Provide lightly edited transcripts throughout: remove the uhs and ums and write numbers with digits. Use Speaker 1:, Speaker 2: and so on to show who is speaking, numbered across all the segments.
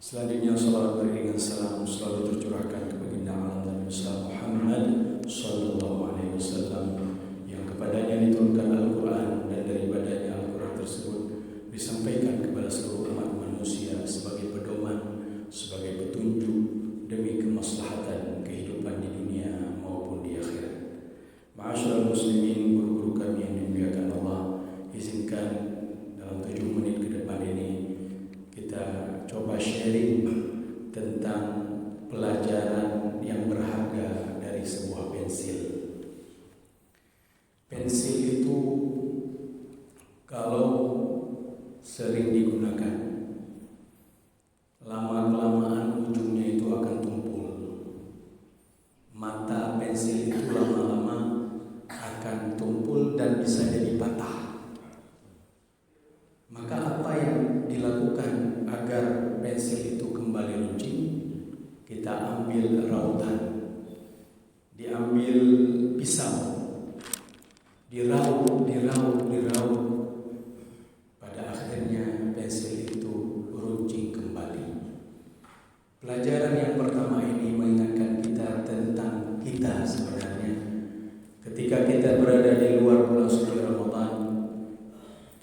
Speaker 1: Selanjutnya salawat beriringan salam selalu tercurahkan ke baginda alam Nabi Muhammad sallallahu alaihi wasallam yang kepadanya diturunkan Al-Quran dan daripadanya Al-Quran tersebut disampaikan kepada seluruh umat manusia sebagai pedoman, sebagai petunjuk demi kemaslahatan kehidupan di dunia maupun di akhirat. Ma'asyiral muslimin, guru-guru kami yang dimuliakan Allah, izinkan dalam 7 menit ke depan ini kita coba sharing tentang pelajaran yang berharga dari sebuah pensil. Pensil itu kalau sering digunakan, lama-kelamaan ujungnya itu akan tumpul. Mata pensil itu lama-lama akan tumpul dan bisa jadi patah. Maka apa yang dilakukan agar pensil itu kembali runcing? Kita ambil rautan, diambil pisau, diraut. Pada akhirnya pensil itu runcing kembali. Pelajaran yang pertama ini mengingatkan kita tentang kita sebenarnya. Ketika kita berada di luar bulan suci Ramadan,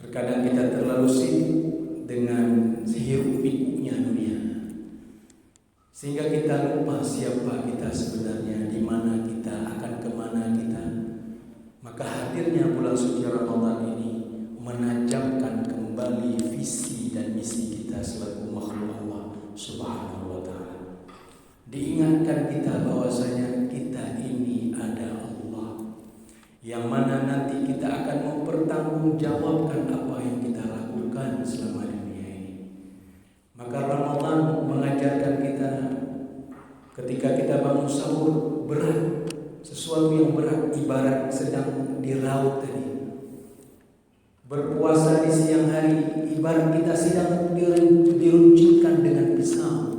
Speaker 1: terkadang kita terlalu sibuk dengan hiruk-pikuknya dunia, sehingga kita lupa siapa kita sebenarnya, di mana kita, akan kemana kita. Maka hadirnya bulan suci Ramadan ini menajamkan kembali visi dan misi kita selaku makhluk Allah Subhanahu wa Ta'ala. Diingatkan kita bahwasanya kita ini ada Allah, yang mana nanti kita akan mempertanggungjawabkan apa yang kita lakukan selama dunia ini. Maka Ramadan mengajarkan kita ketika kita bangun sahur berat, sesuatu yang berat ibarat sedang diraut tadi. Berpuasa di siang hari ibarat kita sedang diruncingkan dengan pisau,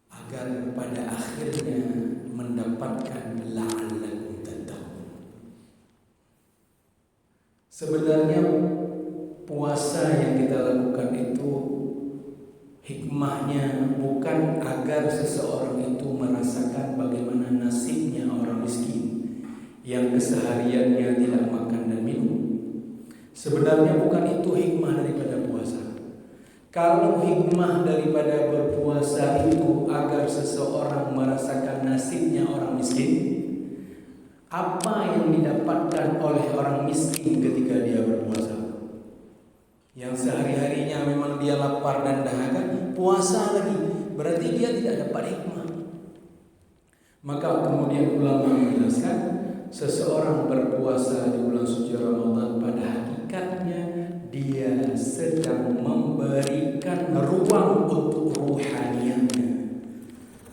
Speaker 1: agar pada akhirnya mendapatkan la'allakum tattaqun. Sebenarnya puasa yang kita lakukan itu hikmahnya bukan agar seseorang itu merasakan bagaimana nasibnya orang miskin yang kesehariannya tidak makan dan minum. Sebenarnya bukan itu hikmah daripada puasa. Kalau hikmah daripada berpuasa itu agar seseorang merasakan nasibnya orang miskin, apa yang didapatkan oleh orang miskin ketika dia berpuasa? Yang sehari-harinya memang dia lapar dan dahaga, puasa lagi, berarti dia tidak dapat hikmah. Maka kemudian ulama menjelaskan, seseorang berpuasa di bulan suci Ramadan pada hakikatnya dia sedang memberikan ruang untuk ruhaniannya.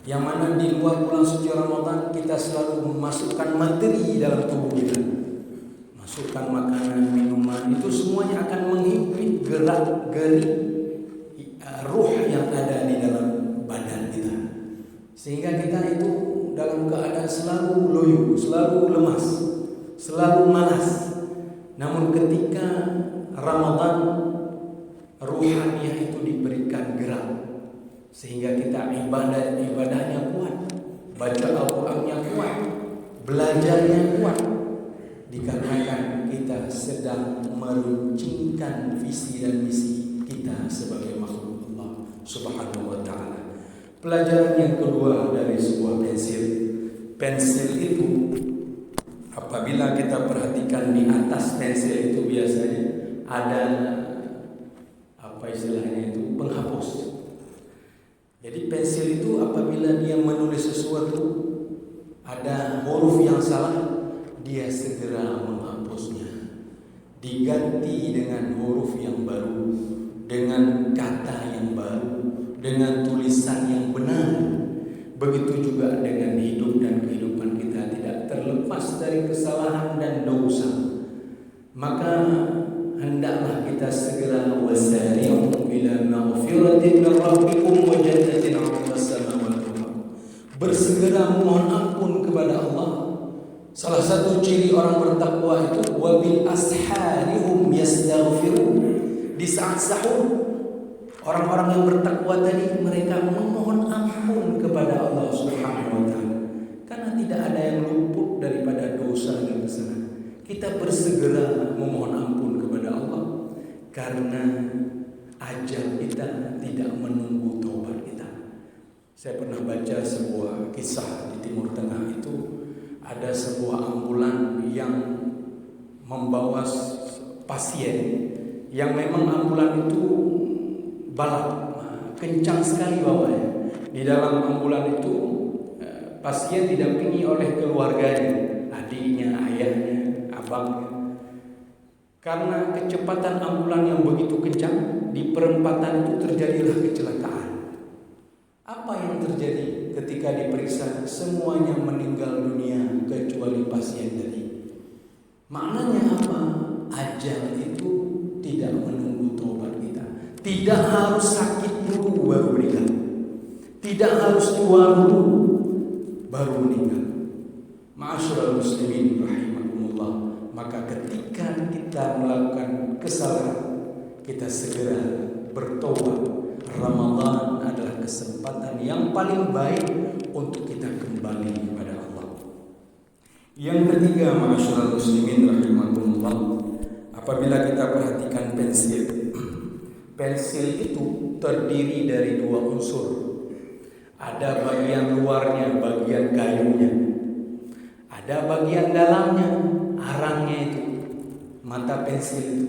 Speaker 1: Yang mana di luar bulan suci Ramadan kita selalu memasukkan materi dalam tubuh kita, masukkan makanan, minuman, itu semuanya akan menghimpit gerak-gerik ruh yang ada di dalam badan kita, sehingga kita itu dalam keadaan selalu loyo, selalu lemas, selalu malas. Namun ketika Ramadan, ruhaniah itu diberikan gerak, sehingga kita ibadahnya kuat, baca Al-Qurannya kuat, belajarnya kuat, dikarenakan kita sedang meruncingkan visi dan misi kita sebagai makhluk Allah Subhanahu wa Ta'ala. Pelajaran yang kedua dari sebuah pensil itu, apabila kita perhatikan di atas pensil itu biasanya ada apa istilahnya itu, penghapus. Jadi pensil itu apabila dia menulis sesuatu, ada huruf yang salah, dia segera menghapusnya, diganti dengan huruf yang baru, dengan kata yang baru, dengan tulisan yang benar. Begitu juga dengan hidup dan kehidupan kita, tidak terlepas dari kesalahan dan dosa. Maka hendaklah kita segera wasari'u ila maghfiratin min rabbikum wa jannatin 'arduha as-samawati wal ardh. Bersegera mohon ampun kepada Allah. Salah satu ciri orang bertakwa itu wabil asharihum yastaghfirun. Di saat sahur Orang-orang yang bertakwa tadi mereka memohon ampun kepada Allah Subhanahu wa taala. Karena tidak ada yang luput daripada dosa dan kesalahan. Kita bersegera memohon ampun kepada Allah karena ajal kita tidak menunggu taubat kita. Saya pernah baca sebuah kisah di Timur Tengah itu, ada sebuah ambulan yang membawa pasien yang memang ambulan itu balap, kencang sekali bawanya. Di dalam ambulan itu pasien didampingi oleh keluarganya, adiknya, ayahnya, abangnya. Karena kecepatan ambulan yang begitu kencang, di perempatan itu terjadilah kecelakaan. Apa yang terjadi ketika diperiksa? Semuanya meninggal dunia kecuali pasien tadi. Maknanya apa? Ajal itu tidak menunggu taubat kita. Tidak harus sakit dulu baru meninggal. Tidak harus tua dulu baru meninggal. Ma'asyiral muslimin rahimakumullah. Maka ketika kita melakukan kesalahan, kita segera bertobat. Ramadan adalah kesempatan yang paling baik untuk kita kembali kepada Allah. Yang ketiga, ma'asyiral muslimin rahimakumullah, apabila kita perhatikan pensil. Pensil itu terdiri dari dua unsur. Ada bagian luarnya, bagian kayunya. Ada bagian dalamnya, arangnya itu, mata pensil itu.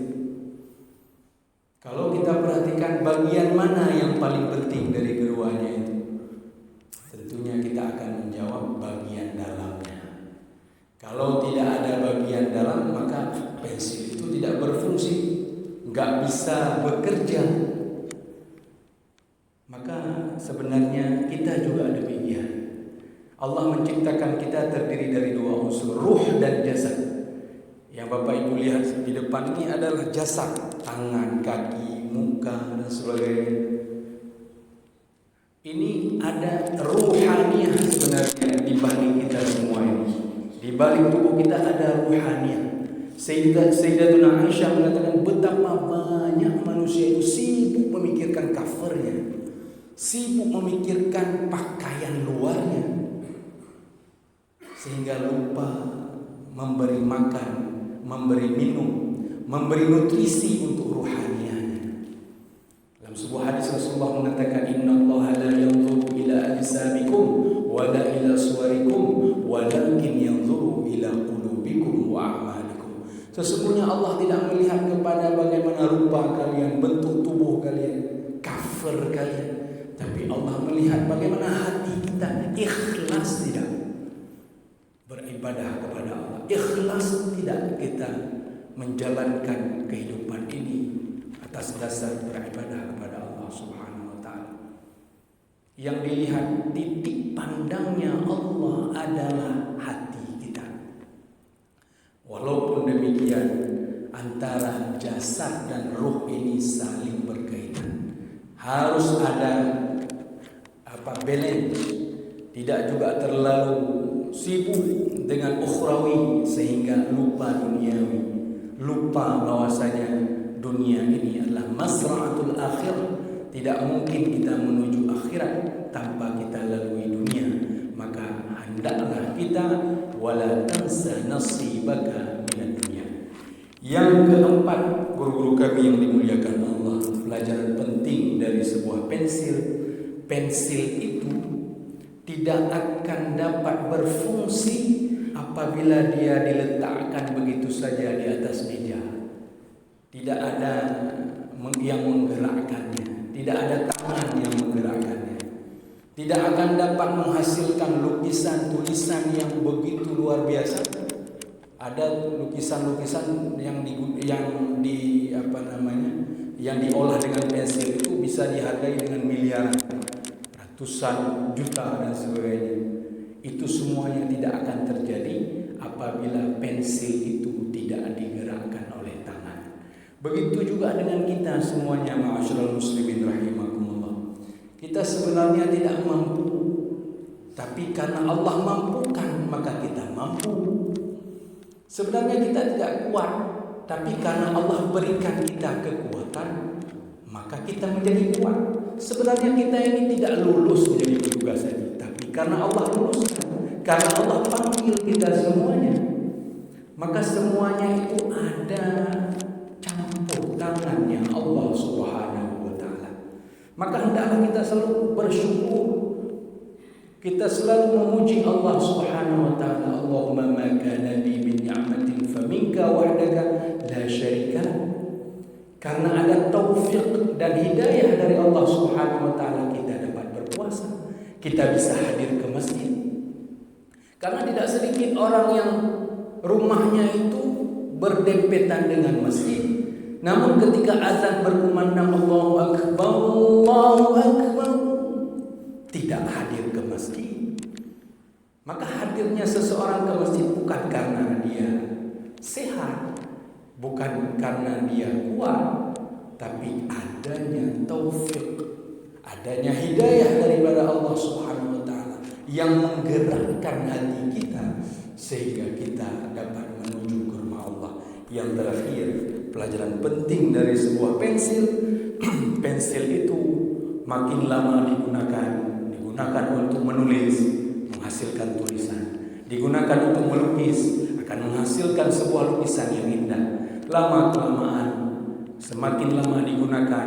Speaker 1: Kalau kita perhatikan bagian mana yang paling penting dari keduanya itu, tentunya kita akan menjawab bagian dalamnya. Kalau tidak ada bagian dalam, maka pensil itu tidak berfungsi, nggak bisa bekerja. Maka sebenarnya kita juga demikian. Allah menciptakan kita terdiri dari dua unsur, ruh dan jasad. Yang Bapak Ibu lihat di depan ini adalah jasad, tangan, kaki, muka, dan sebagainya. Ini ada ruhaniyah sebenarnya di balik kita semua ini. Di balik tubuh kita ada ruhaniyah. Sayyidatuna Aisyah mengatakan betapa banyak manusia itu sibuk memikirkan covernya, sibuk memikirkan pakaian luarnya, sehingga lupa memberi makan, memberi minum, memberi nutrisi untuk ruhaniyahnya. Dalam sebuah hadis Rasulullah mengatakan, innallaha la yanzuru ila ajsamikum wa la ila suwarikum walakin yanzuru ila qulubikum wa a'malikum. Sesungguhnya Allah tidak melihat kepada bagaimana rupa kalian, bentuk tubuh kalian, cover kalian, tapi Allah melihat bagaimana hati kita, ikhlas tidak beribadah kepada Allah, ikhlas tidak kita menjalankan kehidupan ini atas dasar beribadah kepada Allah Subhanahu wa taala. Yang dilihat titik pandangnya Allah adalah hati kita. Walaupun demikian, antara jasad dan ruh ini saling berkaitan. Harus ada balance, tidak juga terlalu sibuk dengan ukhrawi sehingga lupa duniawi, lupa bahwasanya dunia ini adalah masra'atul akhir. Tidak mungkin kita menuju akhirat tanpa kita lalui dunia. Maka hendaklah kita wala tansa nasibaka minad dunya. Yang keempat, guru-guru kami yang dimuliakan Allah, pelajaran penting dari sebuah pensil. Pensil itu tidak akan dapat berfungsi apabila dia diletakkan begitu saja di atas meja. Tidak ada yang menggerakkannya, tidak ada tangan yang menggerakkannya. Tidak akan dapat menghasilkan lukisan tulisan yang begitu luar biasa. Ada lukisan-lukisan yang diolah dengan pensil itu bisa dihargai dengan miliaran, ratusan juta dan sebagainya. Itu semuanya tidak akan terjadi apabila pensil itu tidak digerakkan oleh tangan. Begitu juga dengan kita semuanya, ma'asyiral muslimin rahimakumullah. Kita sebenarnya tidak mampu, tapi karena Allah mampukan maka kita mampu. Sebenarnya kita tidak kuat, tapi karena Allah berikan kita kekuatan, maka kita menjadi kuat. Sebenarnya kita ini tidak lulus menjadi petugas haji, tapi karena Allah luluskan, karena Allah panggil kita semuanya, maka semuanya itu ada campur tangannya Allah Subhanahu wa Ta'ala. Maka hendaklah kita selalu bersyukur, kita selalu memuji Allah Subhanahu wa Ta'ala. Allahumma ma kana li min ni'matin faminka wahdaka la syarika. Karena ada taufik dan hidayah dari Allah Subhanahu wa Ta'ala, kita dapat berpuasa, kita bisa hadir ke masjid. Karena tidak sedikit orang yang rumahnya itu berdempetan dengan masjid, namun ketika azan berkumandang Allahu Akbar, Allahu Akbar, tidak hadir ke masjid. Maka hadirnya seseorang ke masjid bukan karena dia sehat, bukan karena dia kuat, tapi adanya taufik, adanya hidayah daripada Allah Subhanahu wa Ta'ala yang menggerakkan hati kita sehingga kita dapat menuju ke rumah Allah. Yang terakhir, pelajaran penting dari sebuah pensil. Pensil itu makin lama digunakan untuk menulis, menghasilkan tulisan, digunakan untuk melukis, akan menghasilkan sebuah lukisan yang indah. Lama-kelamaan, semakin lama digunakan,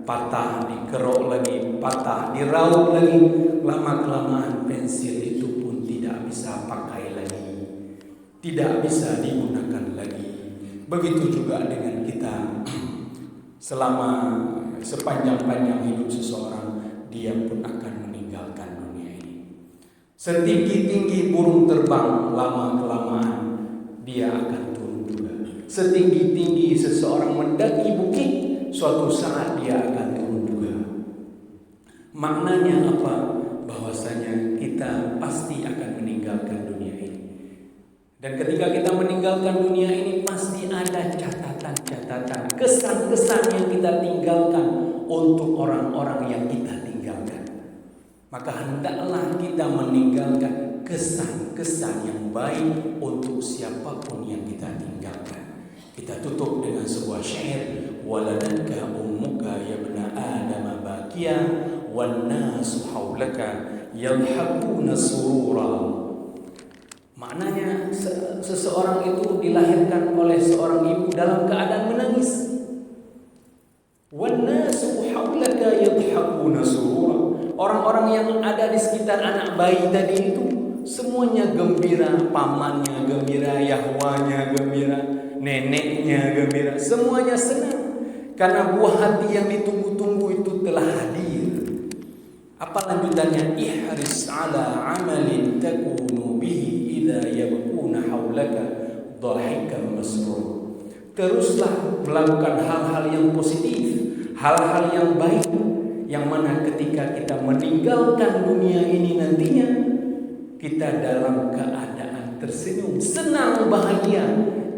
Speaker 1: patah, dikerok lagi, patah, diraut lagi. Lama-kelamaan pensil itu pun tidak bisa pakai lagi, tidak bisa digunakan lagi. Begitu juga dengan kita. Selama sepanjang-panjang hidup seseorang, dia pun akan meninggalkan dunia ini. Setinggi-tinggi burung terbang, lama-kelamaan dia akan turun juga. Setinggi-tinggi seseorang mendaki bukit, suatu saat dia akan turun juga. Maknanya apa? Bahwasanya kita pasti akan meninggalkan dunia ini. Dan ketika kita meninggalkan dunia ini, pasti ada catatan-catatan, kesan-kesan yang kita tinggalkan untuk orang-orang yang kita tinggalkan. Maka hendaklah kita meninggalkan kesan-kesan yang baik untuk siapapun yang kita tinggalkan. Kita tutup dengan sebuah syair, waladaka ummuka ya ibna adam bakiya wan nasu haulaka yadhakuna surura. Maknanya seseorang itu dilahirkan oleh seorang ibu dalam keadaan menangis. Wan nasu haulaka yadhakuna surura. Orang-orang yang ada di sekitar anak bayi tadi itu semuanya gembira, pamannya gembira, yahwanya gembira, neneknya gembira, semuanya senang karena buah hati yang ditunggu-tunggu itu telah hadir. Apa lanjutannya? Ihris ala amalin takunu bihi idza yabquna haulaka dhahikan masrur. Teruslah melakukan hal-hal yang positif, hal-hal yang baik, yang mana ketika kita meninggalkan dunia ini nantinya, kita dalam keadaan tersenyum, senang, bahagia,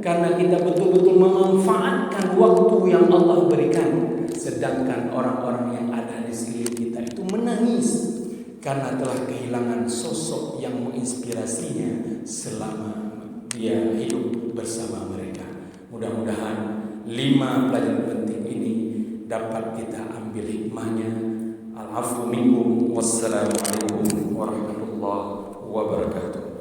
Speaker 1: karena kita betul-betul memanfaatkan waktu yang Allah berikan. Sedangkan orang-orang yang ada di sekeliling kita itu menangis karena telah kehilangan sosok yang menginspirasinya selama dia hidup bersama mereka. Mudah-mudahan 5 pelajaran penting ini dapat kita ambil hikmahnya. Al-afwu minkum, wassalamualaikum warahmatullahi wabarakatuh.